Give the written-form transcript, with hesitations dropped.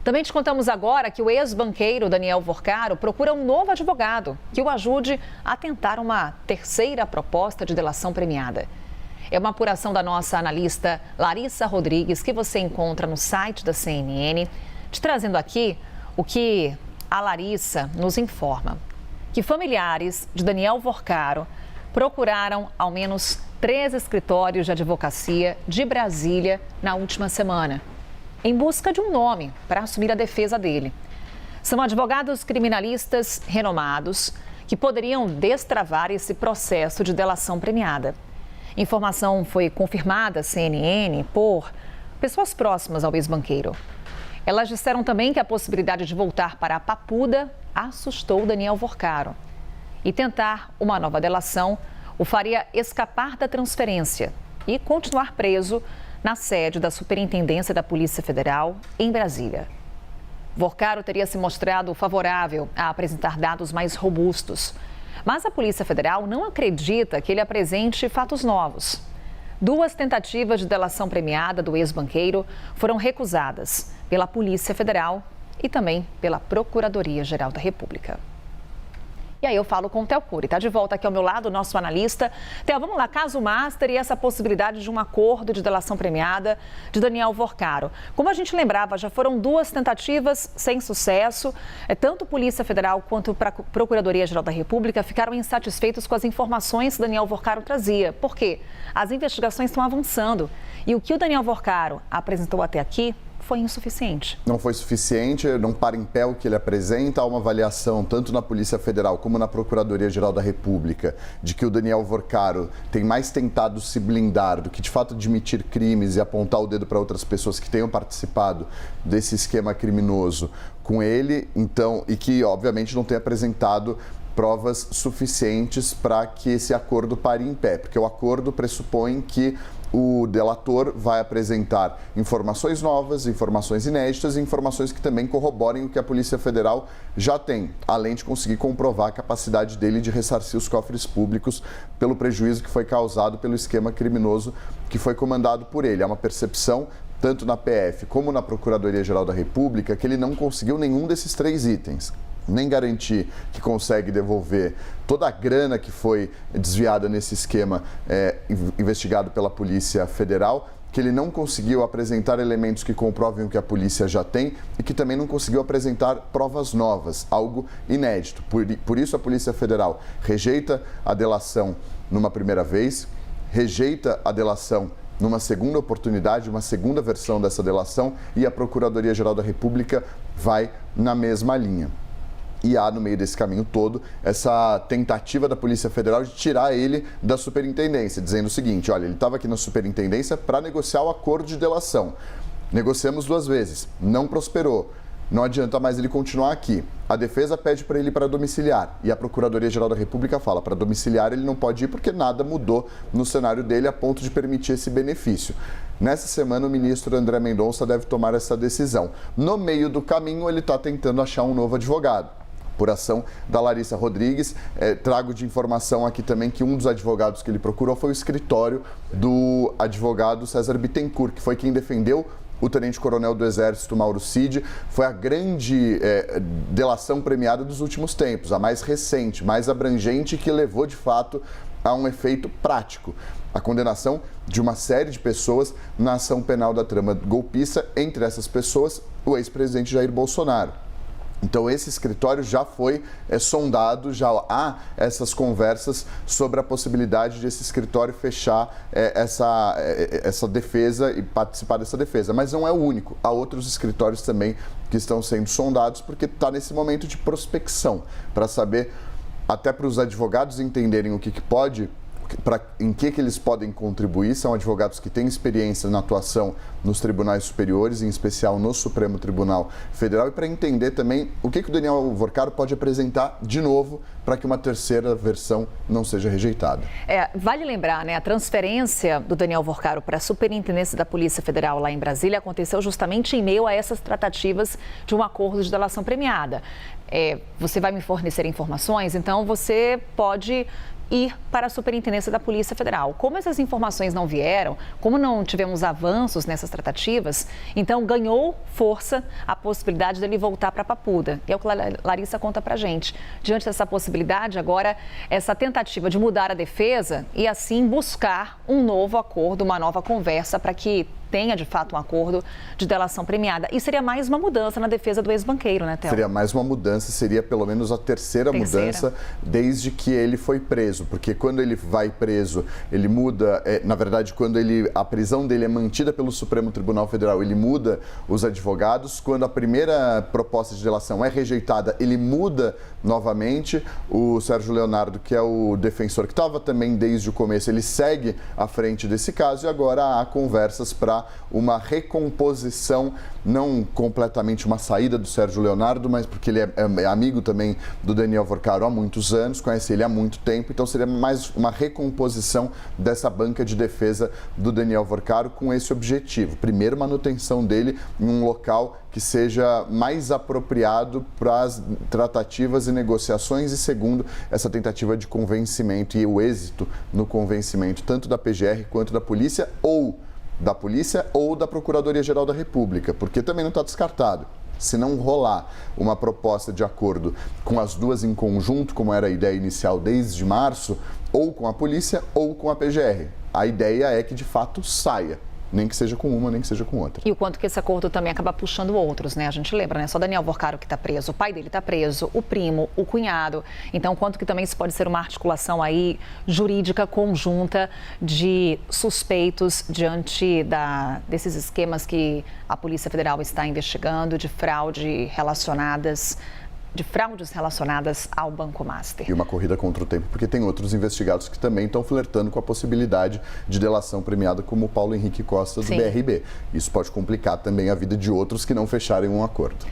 Também te contamos agora que o ex-banqueiro Daniel Vorcaro procura um novo advogado que o ajude a tentar uma terceira proposta de delação premiada. É uma apuração da nossa analista Larissa Rodrigues que você encontra no site da CNN, te trazendo aqui o que a Larissa nos informa. Que familiares de Daniel Vorcaro procuraram ao menos 3 escritórios de advocacia de Brasília na última semana, em busca de um nome para assumir a defesa dele. São advogados criminalistas renomados que poderiam destravar esse processo de delação premiada. A informação foi confirmada à CNN por pessoas próximas ao ex-banqueiro. Elas disseram também que a possibilidade de voltar para a Papuda assustou Daniel Vorcaro. E tentar uma nova delação o faria escapar da transferência e continuar preso na sede da Superintendência da Polícia Federal, em Brasília. Vorcaro teria se mostrado favorável a apresentar dados mais robustos, mas a Polícia Federal não acredita que ele apresente fatos novos. 2 tentativas de delação premiada do ex-banqueiro foram recusadas pela Polícia Federal e também pela Procuradoria-Geral da República. E aí eu falo com o Theo Cury, está de volta aqui ao meu lado, o nosso analista. Theo, vamos lá, caso Master e essa possibilidade de um acordo de delação premiada de Daniel Vorcaro. Como a gente lembrava, já foram 2 tentativas sem sucesso. Tanto Polícia Federal quanto a Procuradoria-Geral da República ficaram insatisfeitos com as informações que Daniel Vorcaro trazia. Por quê? As investigações estão avançando e o que o Daniel Vorcaro apresentou até aqui foi insuficiente. Não foi suficiente, não para em pé o que ele apresenta. Há uma avaliação, tanto na Polícia Federal como na Procuradoria-Geral da República, de que o Daniel Vorcaro tem mais tentado se blindar do que, de fato, admitir crimes e apontar o dedo para outras pessoas que tenham participado desse esquema criminoso com ele, então, e que, obviamente, não tem apresentado provas suficientes para que esse acordo pare em pé, porque o acordo pressupõe que o delator vai apresentar informações novas, informações inéditas e informações que também corroborem o que a Polícia Federal já tem, além de conseguir comprovar a capacidade dele de ressarcir os cofres públicos pelo prejuízo que foi causado pelo esquema criminoso que foi comandado por ele. Há uma percepção, tanto na PF como na Procuradoria-Geral da República, que ele não conseguiu nenhum desses 3 itens. Nem garantir que consegue devolver toda a grana que foi desviada nesse esquema investigado pela Polícia Federal, que ele não conseguiu apresentar elementos que comprovem o que a polícia já tem e que também não conseguiu apresentar provas novas, algo inédito. Por isso a Polícia Federal rejeita a delação numa primeira vez, rejeita a delação numa segunda oportunidade, uma segunda versão dessa delação, e a Procuradoria-Geral da República vai na mesma linha. E há, no meio desse caminho todo, essa tentativa da Polícia Federal de tirar ele da superintendência, dizendo o seguinte: olha, ele estava aqui na superintendência para negociar o acordo de delação. Negociamos 2 vezes, não prosperou. Não adianta mais ele continuar aqui. A defesa pede para ele ir para domiciliar e a Procuradoria-Geral da República fala: para domiciliar ele não pode ir porque nada mudou no cenário dele a ponto de permitir esse benefício. Nessa semana, o ministro André Mendonça deve tomar essa decisão. No meio do caminho, ele está tentando achar um novo advogado. Apuração da Larissa Rodrigues. Trago de informação aqui também que um dos advogados que ele procurou foi o escritório do advogado César Bittencourt, que foi quem defendeu o tenente-coronel do Exército, Mauro Cid. Foi a grande delação premiada dos últimos tempos, a mais recente, mais abrangente, que levou, de fato, a um efeito prático: a condenação de uma série de pessoas na ação penal da trama golpista, entre essas pessoas, o ex-presidente Jair Bolsonaro. Então, esse escritório já foi sondado, já há essas conversas sobre a possibilidade de esse escritório fechar essa defesa e participar dessa defesa. Mas não é o único. Há outros escritórios também que estão sendo sondados, porque está nesse momento de prospecção, para saber, até para os advogados entenderem o que pode, em que eles podem contribuir. São advogados que têm experiência na atuação nos tribunais superiores, em especial no Supremo Tribunal Federal, e para entender também o que o Daniel Vorcaro pode apresentar de novo para que uma terceira versão não seja rejeitada. Vale lembrar, né, a transferência do Daniel Vorcaro para a Superintendência da Polícia Federal lá em Brasília aconteceu justamente em meio a essas tratativas de um acordo de delação premiada. Você vai me fornecer informações, então você pode ir para a Superintendência da Polícia Federal. Como essas informações não vieram, como não tivemos avanços nessas tratativas, então ganhou força a possibilidade dele voltar para Papuda. E é o que a Larissa conta pra gente. Diante dessa possibilidade, agora, essa tentativa de mudar a defesa e assim buscar um novo acordo, uma nova conversa para que tenha, de fato, um acordo de delação premiada. E seria mais uma mudança na defesa do ex-banqueiro, né, Théo? Seria mais uma mudança, seria pelo menos a terceira mudança desde que ele foi preso. Porque quando ele vai preso, ele muda, na verdade, quando a prisão dele é mantida pelo Supremo Tribunal Federal, ele muda os advogados. Quando a primeira proposta de delação é rejeitada, ele muda novamente. O Sérgio Leonardo, que é o defensor que estava também desde o começo, ele segue à frente desse caso e agora há conversas para uma recomposição, não completamente uma saída do Sérgio Leonardo, mas porque ele é amigo também do Daniel Vorcaro há muitos anos, conhece ele há muito tempo, então seria mais uma recomposição dessa banca de defesa do Daniel Vorcaro com esse objetivo. Primeiro, manutenção dele em um local que seja mais apropriado para as tratativas e negociações e, segundo, essa tentativa de convencimento e o êxito no convencimento tanto da PGR quanto da polícia ou da Procuradoria-Geral da República, porque também não está descartado. Se não rolar uma proposta de acordo com as duas em conjunto, como era a ideia inicial desde março, ou com a polícia ou com a PGR. A ideia é que, de fato, saia. Nem que seja com uma, nem que seja com outra. E o quanto que esse acordo também acaba puxando outros, né? A gente lembra, né? Só Daniel Vorcaro que está preso, o pai dele está preso, o primo, o cunhado. Então, quanto que também isso pode ser uma articulação aí jurídica conjunta de suspeitos diante desses esquemas que a Polícia Federal está investigando de fraudes relacionadas ao Banco Master. E uma corrida contra o tempo, porque tem outros investigados que também estão flertando com a possibilidade de delação premiada, como o Paulo Henrique Costa, do BRB. Isso pode complicar também a vida de outros que não fecharem um acordo.